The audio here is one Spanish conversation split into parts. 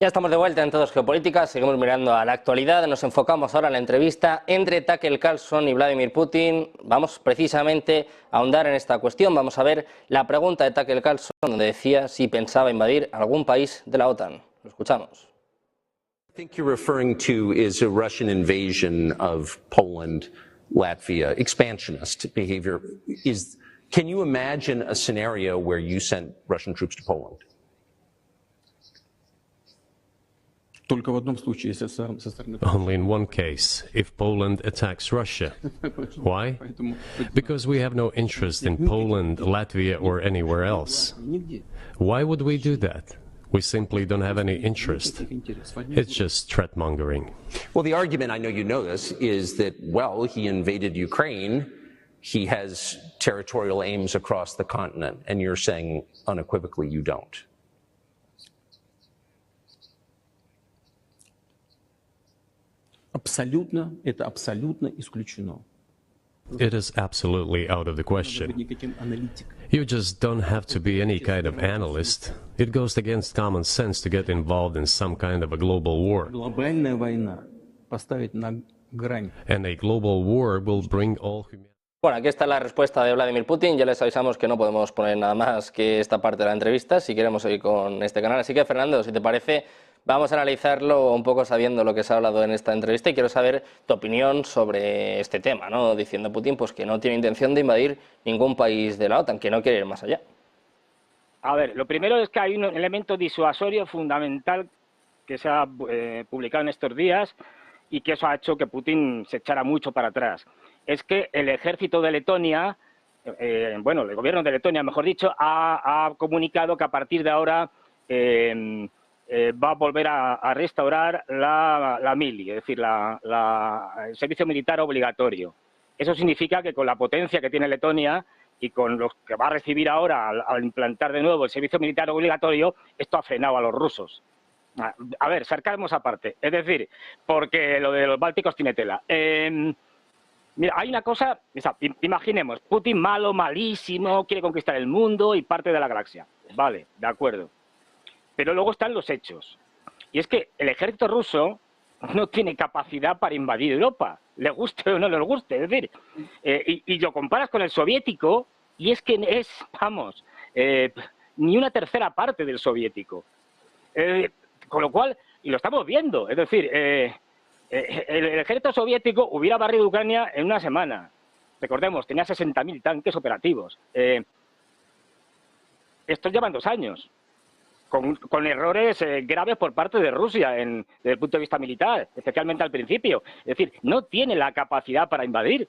Ya estamos de vuelta en Todos Geopolítica, seguimos mirando a la actualidad, nos enfocamos ahora en la entrevista entre Tucker Carlson y Vladimir Putin. Vamos precisamente a ahondar en esta cuestión, vamos a ver la pregunta de Tucker Carlson donde decía si pensaba invadir algún país de la OTAN. Lo escuchamos. I think you're referring to is a Russian invasion of Poland, Latvia, expansionist behavior. Can you imagine a scenario where you sent Russian troops to Poland? Only in one case, if Poland attacks Russia. Why? Because we have no interest in Poland, Latvia, or anywhere else. Why would we do that? We simply don't have any interest. It's just threat-mongering. Well, the argument, I know you know this, is that, well, he invaded Ukraine, he has territorial aims across the continent, and you're saying unequivocally you don't. Это абсолютно исключено. It is absolutely out of the question. You just don't have to be any kind of analyst. It goes against common sense to get involved in some kind of a global war. Глобальная война поставить на грань. And a global war will bring all humanity. Bueno, aquí está la respuesta de Vladimir Putin. Ya les avisamos que no podemos poner nada más que esta parte de la entrevista si queremos seguir con este canal. Así que, Fernando, si te parece, vamos a analizarlo un poco sabiendo lo que se ha hablado en esta entrevista y quiero saber tu opinión sobre este tema, ¿no? Diciendo Putin pues, que no tiene intención de invadir ningún país de la OTAN, que no quiere ir más allá. A ver, lo primero es que hay un elemento disuasorio fundamental que se ha publicado en estos días y que eso ha hecho que Putin se echara mucho para atrás. Es que el ejército de Letonia, bueno, el gobierno de Letonia, mejor dicho, ha comunicado que a partir de ahora va a volver a restaurar la mili, es decir, el servicio militar obligatorio. Eso significa que con la potencia que tiene Letonia y con los que va a recibir ahora al implantar de nuevo el servicio militar obligatorio, esto ha frenado a los rusos. A ver, sarcasmos aparte, es decir, porque lo de los bálticos tiene tela. Mira, hay una cosa, imaginemos, Putin malo, malísimo, quiere conquistar el mundo y parte de la galaxia. Vale, de acuerdo. Pero luego están los hechos. Y es que el ejército ruso no tiene capacidad para invadir Europa, le guste o no le guste. Es decir, y lo comparas con el soviético y es que es, vamos, ni una tercera parte del soviético. Con lo cual, y lo estamos viendo, es decir, el ejército soviético hubiera barrido Ucrania en una semana. Recordemos, tenía 60.000 tanques operativos. Estos llevan 2 años. Con errores graves por parte de Rusia desde el punto de vista militar, especialmente al principio. Es decir, no tiene la capacidad para invadir.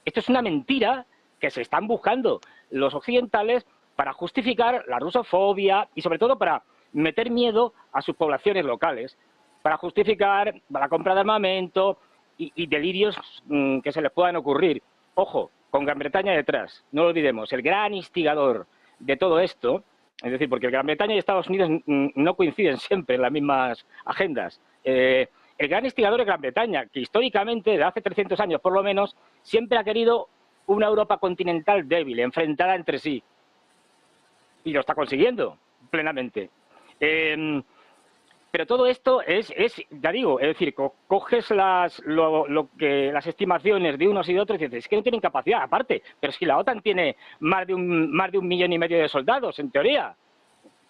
Esto es una mentira que se están buscando los occidentales para justificar la rusofobia y sobre todo para meter miedo a sus poblaciones locales, para justificar la compra de armamento y delirios que se les puedan ocurrir. Ojo, con Gran Bretaña detrás, no lo olvidemos, el gran instigador de todo esto. Es decir, porque Gran Bretaña y Estados Unidos no coinciden siempre en las mismas agendas. El gran instigador es Gran Bretaña, que históricamente, de hace 300 años por lo menos, siempre ha querido una Europa continental débil, enfrentada entre sí. Y lo está consiguiendo plenamente. Pero todo esto es, ya digo, es decir, coges las estimaciones de unos y de otros y dices, es que no tienen capacidad, aparte, pero si la OTAN tiene más de 1,5 millones de soldados, en teoría.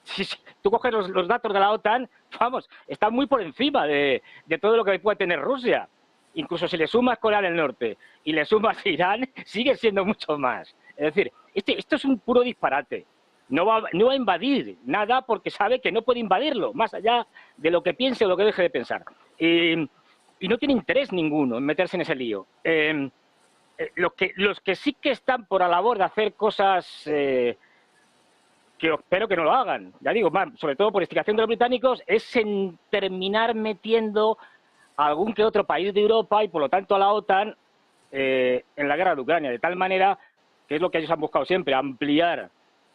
Si tú coges los datos de la OTAN, vamos, están muy por encima de todo lo que puede tener Rusia. Incluso si le sumas Corea del Norte y le sumas Irán, sigue siendo mucho más. Es decir, esto es un puro disparate. No va a invadir nada porque sabe que no puede invadirlo, más allá de lo que piense o lo que deje de pensar. Y no tiene interés ninguno en meterse en ese lío. Los que sí que están por la labor de hacer cosas que espero que no lo hagan, ya digo, sobre todo por instigación de los británicos, es en terminar metiendo a algún que otro país de Europa y por lo tanto a la OTAN en la guerra de Ucrania, de tal manera que es lo que ellos han buscado siempre, ampliar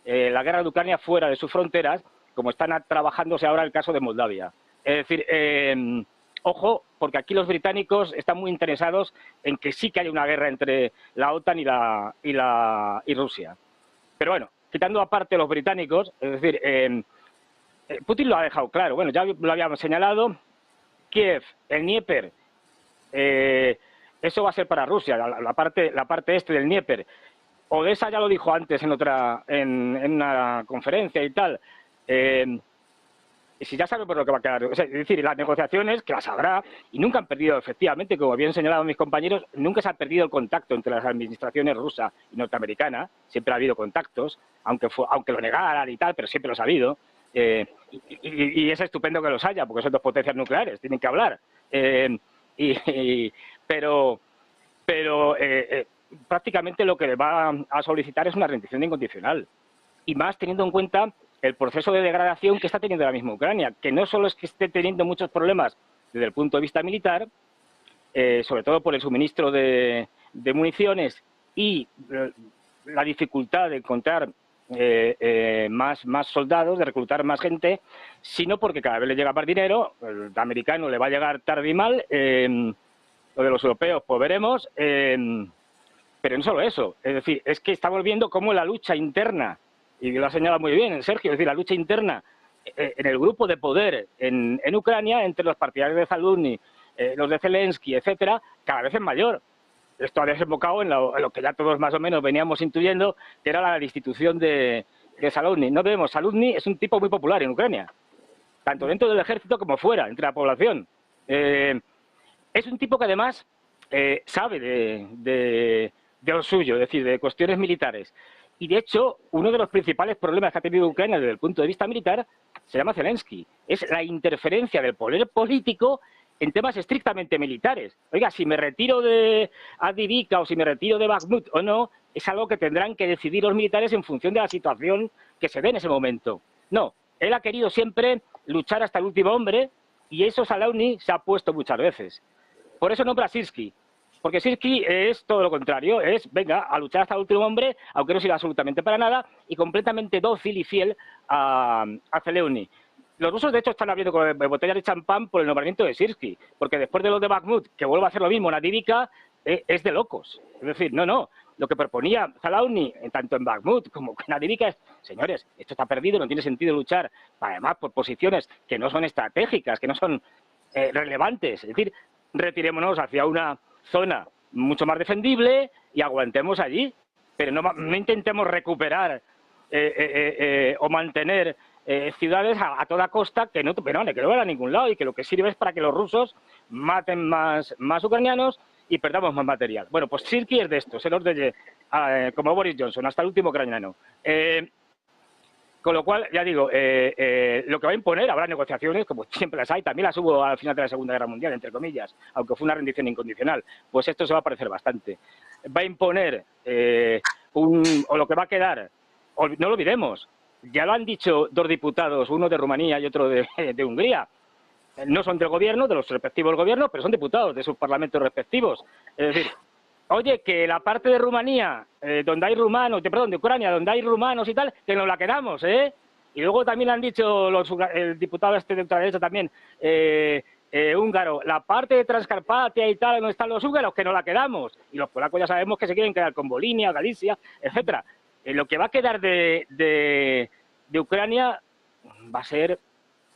la guerra de Ucrania fuera de sus fronteras, como están trabajándose ahora el caso de Moldavia. Es decir, ojo, porque aquí los británicos están muy interesados en que sí que haya una guerra entre la OTAN y Rusia. Pero bueno, quitando aparte los británicos, es decir, Putin lo ha dejado claro, bueno, ya lo habíamos señalado, Kiev, el Dnieper, eso va a ser para Rusia, la parte este del Dnieper. Odessa ya lo dijo antes en una conferencia y tal. Y si ya saben por lo que va a quedar, es decir, las negociaciones, que las habrá, y nunca han perdido, efectivamente, como bien señalado mis compañeros, nunca se ha perdido el contacto entre las administraciones rusa y norteamericana, siempre ha habido contactos, aunque lo negaran y tal, pero siempre los ha habido, y es estupendo que los haya, porque son dos potencias nucleares, tienen que hablar, pero prácticamente lo que le va a solicitar es una rendición incondicional, y más teniendo en cuenta el proceso de degradación que está teniendo ahora mismo Ucrania, que no solo es que esté teniendo muchos problemas desde el punto de vista militar, sobre todo por el suministro de municiones y la dificultad de encontrar más soldados, de reclutar más gente, sino porque cada vez le llega más dinero, el americano le va a llegar tarde y mal, lo de los europeos pues veremos, pero no solo eso, es decir, es que estamos viendo cómo la lucha interna, y lo ha señalado muy bien Sergio, es decir, la lucha interna en el grupo de poder en Ucrania, entre los partidarios de Zaluzny, los de Zelensky, etcétera, cada vez es mayor. Esto ha desembocado en lo que ya todos más o menos veníamos intuyendo, que era la destitución de Zaluzny. No vemos, Zaluzny es un tipo muy popular en Ucrania, tanto dentro del ejército como fuera, entre la población. Es un tipo que además sabe de lo suyo, es decir, de cuestiones militares. Y de hecho, uno de los principales problemas que ha tenido Ucrania desde el punto de vista militar se llama Zelensky. Es la interferencia del poder político en temas estrictamente militares. Oiga, si me retiro de Avdiivka o si me retiro de Bakhmut o no, es algo que tendrán que decidir los militares en función de la situación que se dé en ese momento. No, él ha querido siempre luchar hasta el último hombre y eso Zaluzny se ha puesto muchas veces. Por eso nombra a Sirski. Porque Sirski es todo lo contrario, es, venga, a luchar hasta el último hombre, aunque no sirva absolutamente para nada, y completamente dócil y fiel a Zelensky. Los rusos, de hecho, están abriendo con botellas de champán por el nombramiento de Sirski, porque después de los de Bakhmut, que vuelva a hacer lo mismo en Avdiivka, es de locos. Es decir, no, lo que proponía Zaluzny, tanto en Bakhmut como en Avdiivka, es, señores, esto está perdido, no tiene sentido luchar, además, por posiciones que no son estratégicas, que no son relevantes. Es decir, retirémonos hacia una zona mucho más defendible y aguantemos allí, pero no intentemos recuperar o mantener ciudades a toda costa que no van a ningún lado y que lo que sirve es para que los rusos maten más ucranianos y perdamos más material. Bueno, pues Sirski es de esto, se los de como Boris Johnson, hasta el último ucraniano. Con lo cual, ya digo, lo que va a imponer, habrá negociaciones, como siempre las hay, también las hubo al final de la Segunda Guerra Mundial, entre comillas, aunque fue una rendición incondicional, pues esto se va a parecer bastante. Va a imponer, o lo que va a quedar, no lo olvidemos, ya lo han dicho dos diputados, uno de Rumanía y otro de Hungría, no son del gobierno, de los respectivos gobiernos, pero son diputados de sus parlamentos respectivos. Es decir, oye, que la parte de Rumanía, donde hay rumanos, de Ucrania, donde hay rumanos y tal, que nos la quedamos, ¿eh? Y luego también han dicho el diputado de ultraderecha también, húngaro, la parte de Transcarpatia y tal, donde están los húngaros, que nos la quedamos. Y los polacos ya sabemos que se quieren quedar con Volinia, Galicia, etcétera. Lo que va a quedar de Ucrania va a ser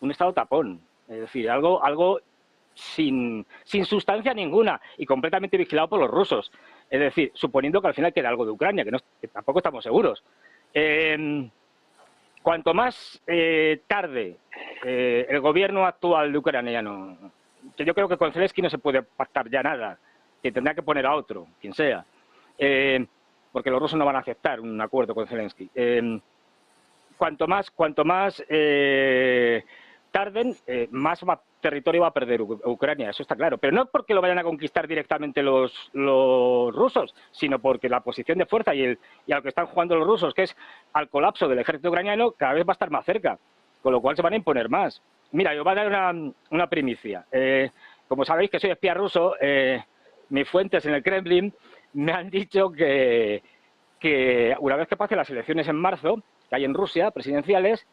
un estado tapón, es decir, algo sin sustancia ninguna y completamente vigilado por los rusos. Es decir, suponiendo que al final queda algo de Ucrania, que tampoco estamos seguros. Cuanto más tarde el gobierno actual de ucraniano, que yo creo que con Zelensky no se puede pactar ya nada, que tendrá que poner a otro, quien sea, porque los rusos no van a aceptar un acuerdo con Zelensky. Cuanto más tarden, más territorio va a perder Ucrania, eso está claro. Pero no porque lo vayan a conquistar directamente los rusos, sino porque la posición de fuerza y a lo que están jugando los rusos, que es al colapso del ejército ucraniano, cada vez va a estar más cerca, con lo cual se van a imponer más. Mira, yo voy a dar una primicia. Como sabéis que soy espía ruso, mis fuentes en el Kremlin me han dicho que una vez que pasen las elecciones en marzo, que hay en Rusia, presidenciales,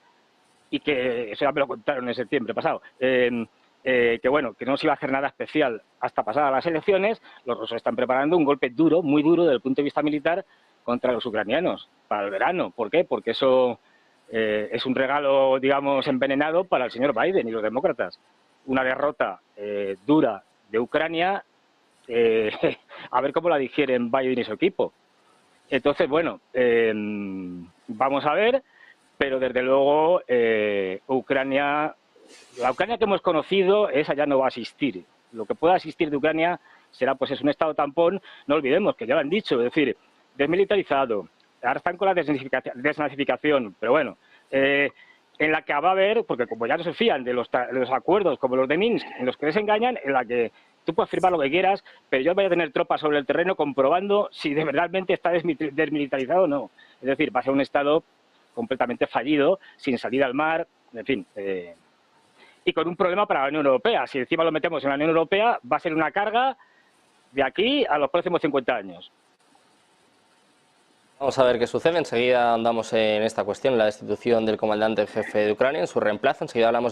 y que eso ya me lo contaron en septiembre pasado, que bueno, que no se iba a hacer nada especial hasta pasadas las elecciones. Los rusos están preparando un golpe duro, muy duro desde el punto de vista militar, contra los ucranianos para el verano. ¿Por qué? Porque eso es un regalo, digamos, envenenado para el señor Biden y los demócratas. Una derrota dura de Ucrania, a ver cómo la digieren Biden y su equipo. Entonces, bueno, vamos a ver, pero desde luego Ucrania, la Ucrania que hemos conocido, esa ya no va a existir. Lo que pueda existir de Ucrania será, pues, es un estado tampón, no olvidemos que ya lo han dicho, es decir, desmilitarizado, ahora están con la desnazificación, pero bueno, en la que va a haber, porque como ya no se fían de los acuerdos como los de Minsk, en los que les engañan, en la que tú puedes firmar lo que quieras, pero yo voy a tener tropas sobre el terreno comprobando si realmente está desmilitarizado o no. Es decir, va a ser un estado completamente fallido, sin salida al mar, en fin, y con un problema para la Unión Europea. Si encima lo metemos en la Unión Europea, va a ser una carga de aquí a los próximos 50 años. Vamos a ver qué sucede. Enseguida andamos en esta cuestión, la destitución del comandante jefe de Ucrania, en su reemplazo. Enseguida hablamos